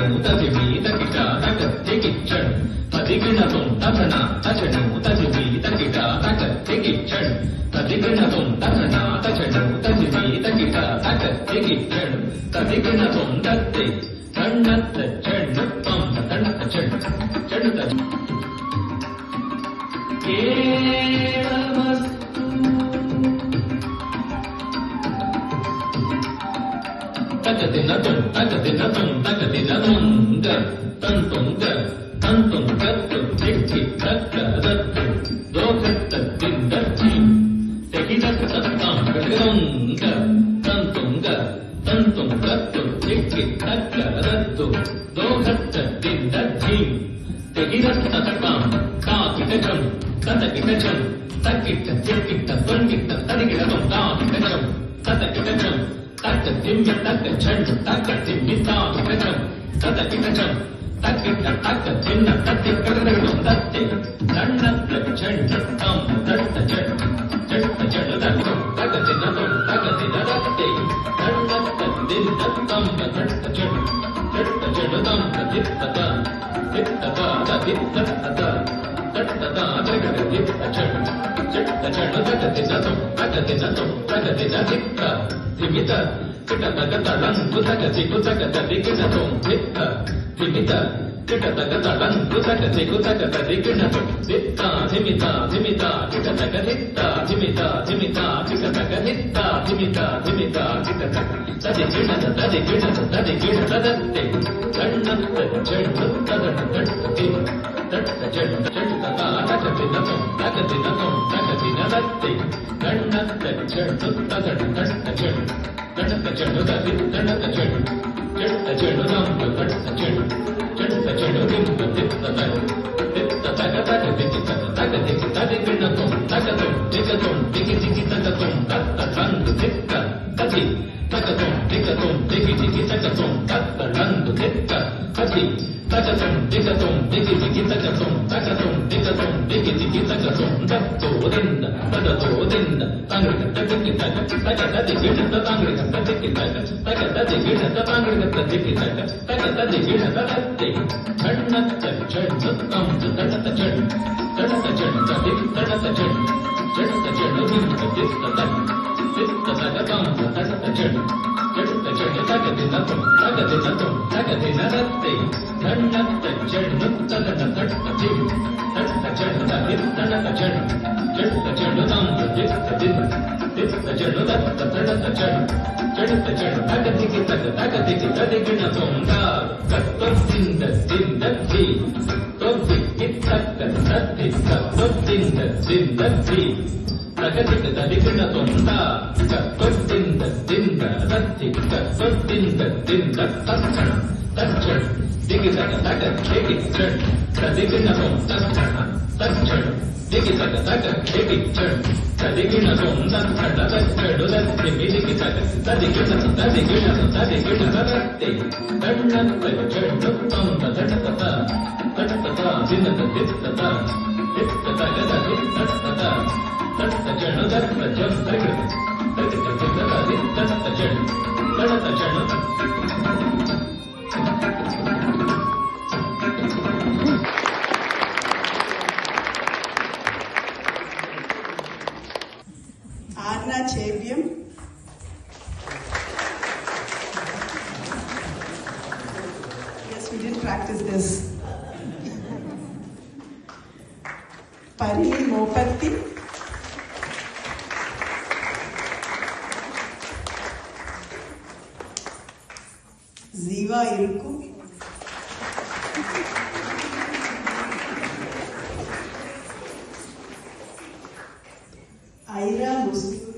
तचणु तजिमी तकिटा तकत्ति किच्चण तदिगिणतुं तथना तचणु तजिमी तकिटा तकत्ति किच्चण तदिगिणतुं तथना तचणु तजिमी तकिटा तकत्ति किच्चण तदिगिणतुं तत्ति तण्णत्त चण्ण त्वं तण्णत्त चण्ण चण्ण तच तकदिनतुं तकदिनतुं तकदिनतुं तन्तुं तन्तुं तत्तु तिक्ति तत्त दत्तु दोखत्तद्दिन्दर्ति तेकिदत्तत्तं गगनं तन्तुं तन्तुं तत्तु तिक्ति तत्त दत्तु दोखत्तद्दिन्दर्ति तेकिदत्तत्तं ताकिटचं ततकिटचं तक्किट्ट तिक्किट्ट त्वन्किट्ट तदिगिडतं ताकिटचं ततकिटचं तक्कतिम्मि तक्कचण्ड तक्कतिम्मि ताकिटचं ततकिटचं तक्किट्ट तक्कचिन्न तत्तिक्कटगडं तत्ति तण्णत्तचण्ड तं तट्टचण्ड चट्टचण्ड तत्तं तक्कचिन्नतं तक्कचिन्नदत्ति तण्णत्तद्दिन्दत्तं तट्टचण्ड चट्टचण्ड तं तत्तित्तत तित्तत तत्तित्तत तट्टत तगडदित्तचण्ड चट्टचण्ड तक्कचिन्नतं तक्कचिन्नतं तक्कचिन्नदित्त तिमित किटतगतलं कुतकचिकुतकतदिगिणतं दित्त तिमित किटतगतलं कुतकचिकुतकतदिगिणतं दित्ता तिमिता तिमिता किटतगदित्ता तिमिता तिमिता किटतगदित्ता तिमिता तिमिता किटतग तदिगिणत तदिगिणत तदिगिणतदत्ते तण्णत्तचण्डुत्तदट्टदट्टति तट्टचण्ड चण्डता तकदिनतं तकदिनतं तकदिनदत्ते तण्णत्तचण्डुत्तदट्टदट्टचण्ड तण्णत्तचण्ड तदित्तण्णत्तचण्ड चण्डचण्डुतं तट्टचण्ड चण्डचण्डुदिं तदित्तत तित्ततगतगदित्तत तगदित्तदिगिणतं तगतं दिगतं दिगिदिगितगतं तत्तलन्दुदित्त तति तगतं दिगतं दिगिदिगितगतं तत्तलन्दुदित्त तति तगतं दिगतं दिगिदिगितगतं तगतं दिगतं दिगिदिगितगतं तत्तोदिन्द तदतोदिन्द तांग्रिकत्तदिगितग तगतदिगिणत तांग्रिकत्तदिगितग तगतदिगिणत तांग्रिकत्तदिगितग तगतदिगिणतदत्ति तण्णत्तचण्डुत्तं तण्णत्तचण्ड तण्णत्तचण्ड तदित्तण्णत्तचण्ड चण्डचण्डुदिं तदित्तत तित्ततगतं तण्णत्तचण्ड चण्डचण्ड तगदिनतं तगदिनतं तगदिनदत्ति तण्णत्तचण्डुत्तदट्टदट्टतिं तट्टचण्ड तदित्तण्णत्तचण्ड चण्डचण्डुतं तदित्तदिं तित्तचण्डुदत्ततण्णत्तचण्ड चण्डचण्ड तगदिगितग तगदिगितदिगिणतं तत्त्वदिन्दद्दिन्दद्धि त्वद्दिक्कित्तक्कत्तद्धि तत्त्वदिन्दद्दिन्दद्धि तगदिगितदिगिणतं तत्त्वदिन्दद्दिन्ददद्धि तत्त्वदिन्दद्दिन्दत्तत्क्षण तत्क्षण दिगितग तगद्दिगिच्चण्ड तदिगिणतं तत्क्षण तत्क्षण दिगितग तगद्दिगिच्चण्ड तदिगिणतं तत्क्षण तत्क्षणुदत्तिमिदिगितग तदिगिणतं तदिगिणतं तदिगिणतदत्ति तण्णत्तचण्डुत्तं तदट्टत तट्टत दिनतदित्तत तित्ततगतदित्तत्तत तट्टचण्डुदत्तचं तगितगतदित्तत्तचण्ड तट्टचण्ड Chebiyam. Yes, we did practice this. Parini Mopatti. Ziva Irukku. Aira Muslim.